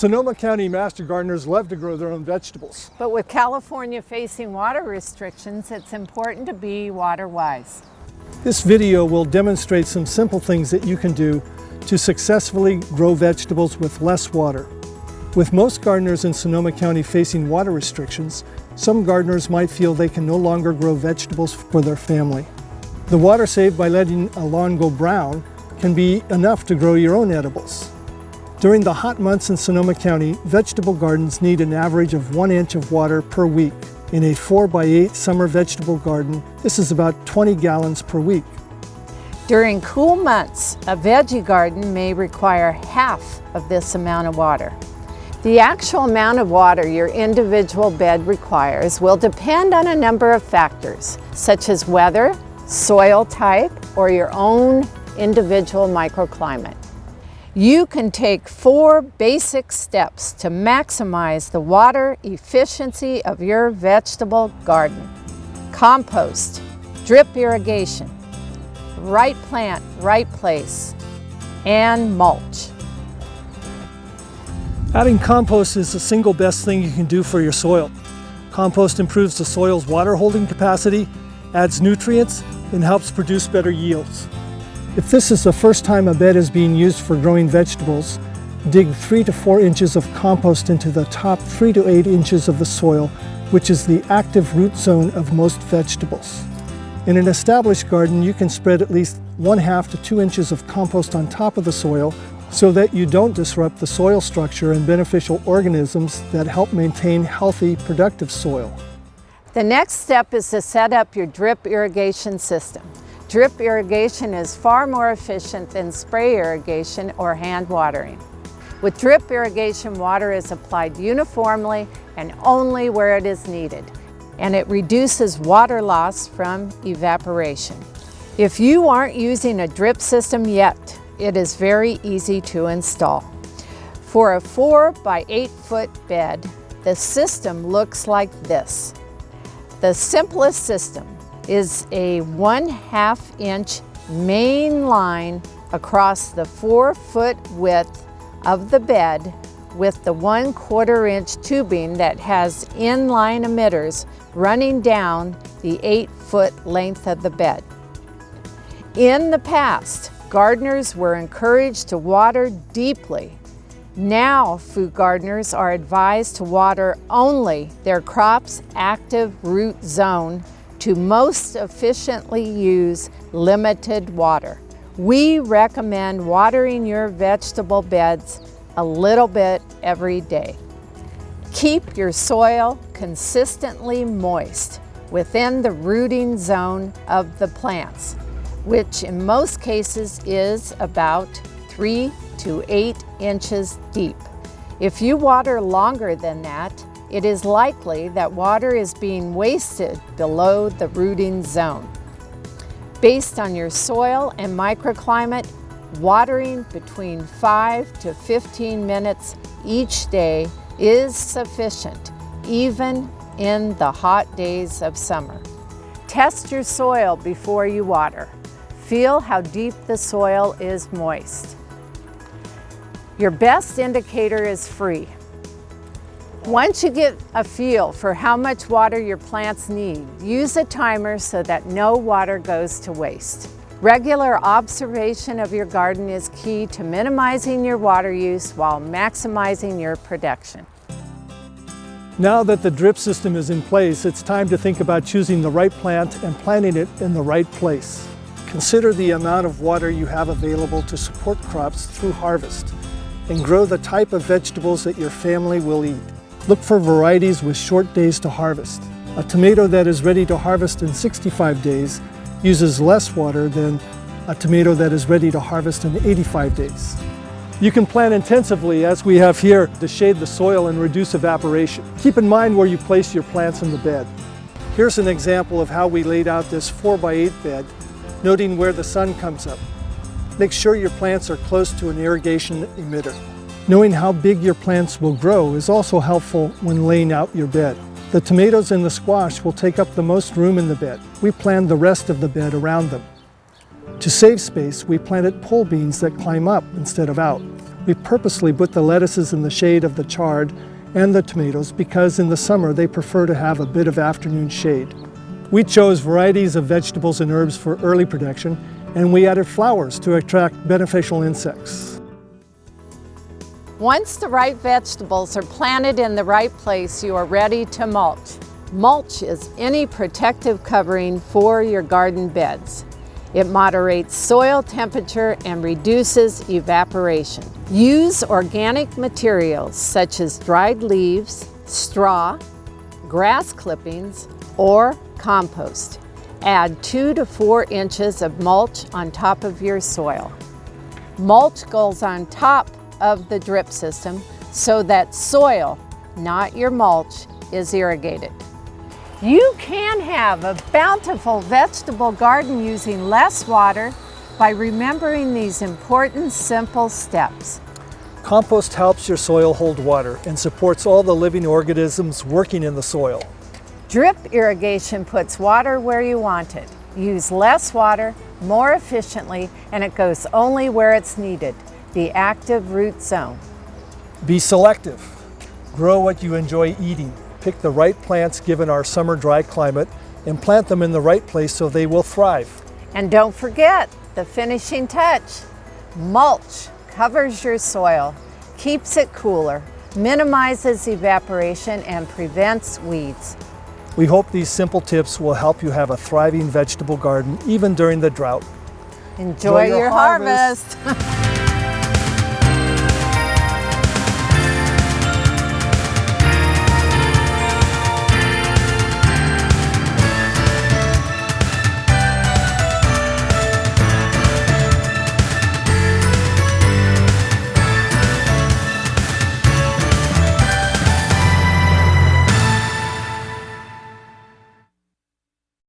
Sonoma County master gardeners love to grow their own vegetables. But with California facing water restrictions, it's important to be water wise. This video will demonstrate some simple things that you can do to successfully grow vegetables with less water. With most gardeners in Sonoma County facing water restrictions, some gardeners might feel they can no longer grow vegetables for their family. The water saved by letting a lawn go brown can be enough to grow your own edibles. During the hot months in Sonoma County, vegetable gardens need an average of 1 inch of water per week. In a 4x8 summer vegetable garden, this is about 20 gallons per week. During cool months, a veggie garden may require half of this amount of water. The actual amount of water your individual bed requires will depend on a number of factors, such as weather, soil type, or your own individual microclimate. You can take 4 basic steps to maximize the water efficiency of your vegetable garden. Compost, drip irrigation, right plant, right place, and mulch. Adding compost is the single best thing you can do for your soil. Compost improves the soil's water holding capacity, adds nutrients, and helps produce better yields. If this is the first time a bed is being used for growing vegetables, dig 3 to 4 inches of compost into the top 3 to 8 inches of the soil, which is the active root zone of most vegetables. In an established garden, you can spread at least 1/2 to 2 inches of compost on top of the soil so that you don't disrupt the soil structure and beneficial organisms that help maintain healthy, productive soil. The next step is to set up your drip irrigation system. Drip irrigation is far more efficient than spray irrigation or hand watering. With drip irrigation, water is applied uniformly and only where it is needed, and it reduces water loss from evaporation. If you aren't using a drip system yet, it is very easy to install. For a 4x8 foot bed, the system looks like this. The simplest system is a 1/2 inch main line across the 4-foot width of the bed with the 1/4 inch tubing that has inline emitters running down the 8-foot length of the bed. In the past, gardeners were encouraged to water deeply. Now, food gardeners are advised to water only their crop's active root zone to most efficiently use limited water. We recommend watering your vegetable beds a little bit every day. Keep your soil consistently moist within the rooting zone of the plants, which in most cases is about 3 to 8 inches deep. If you water longer than that, it is likely that water is being wasted below the rooting zone. Based on your soil and microclimate, watering between 5 to 15 minutes each day is sufficient, even in the hot days of summer. Test your soil before you water. Feel how deep the soil is moist. Your best indicator is free. Once you get a feel for how much water your plants need, use a timer so that no water goes to waste. Regular observation of your garden is key to minimizing your water use while maximizing your production. Now that the drip system is in place, it's time to think about choosing the right plant and planting it in the right place. Consider the amount of water you have available to support crops through harvest, and grow the type of vegetables that your family will eat. Look for varieties with short days to harvest. A tomato that is ready to harvest in 65 days uses less water than a tomato that is ready to harvest in 85 days. You can plant intensively, as we have here, to shade the soil and reduce evaporation. Keep in mind where you place your plants in the bed. Here's an example of how we laid out this 4x8 bed, noting where the sun comes up. Make sure your plants are close to an irrigation emitter. Knowing how big your plants will grow is also helpful when laying out your bed. The tomatoes and the squash will take up the most room in the bed. We planned the rest of the bed around them. To save space, we planted pole beans that climb up instead of out. We purposely put the lettuces in the shade of the chard and the tomatoes because in the summer they prefer to have a bit of afternoon shade. We chose varieties of vegetables and herbs for early production, and we added flowers to attract beneficial insects. Once the right vegetables are planted in the right place, you are ready to mulch. Mulch is any protective covering for your garden beds. It moderates soil temperature and reduces evaporation. Use organic materials such as dried leaves, straw, grass clippings, or compost. Add 2 to 4 inches of mulch on top of your soil. Mulch goes on top of the drip system so that soil, not your mulch, is irrigated. You can have a bountiful vegetable garden using less water by remembering these important, simple steps. Compost helps your soil hold water and supports all the living organisms working in the soil. Drip irrigation puts water where you want it. Use less water, more efficiently, and it goes only where it's needed, the active root zone. Be selective. Grow what you enjoy eating. Pick the right plants given our summer dry climate and plant them in the right place so they will thrive. And don't forget the finishing touch. Mulch covers your soil, keeps it cooler, minimizes evaporation, and prevents weeds. We hope these simple tips will help you have a thriving vegetable garden even during the drought. Enjoy your harvest.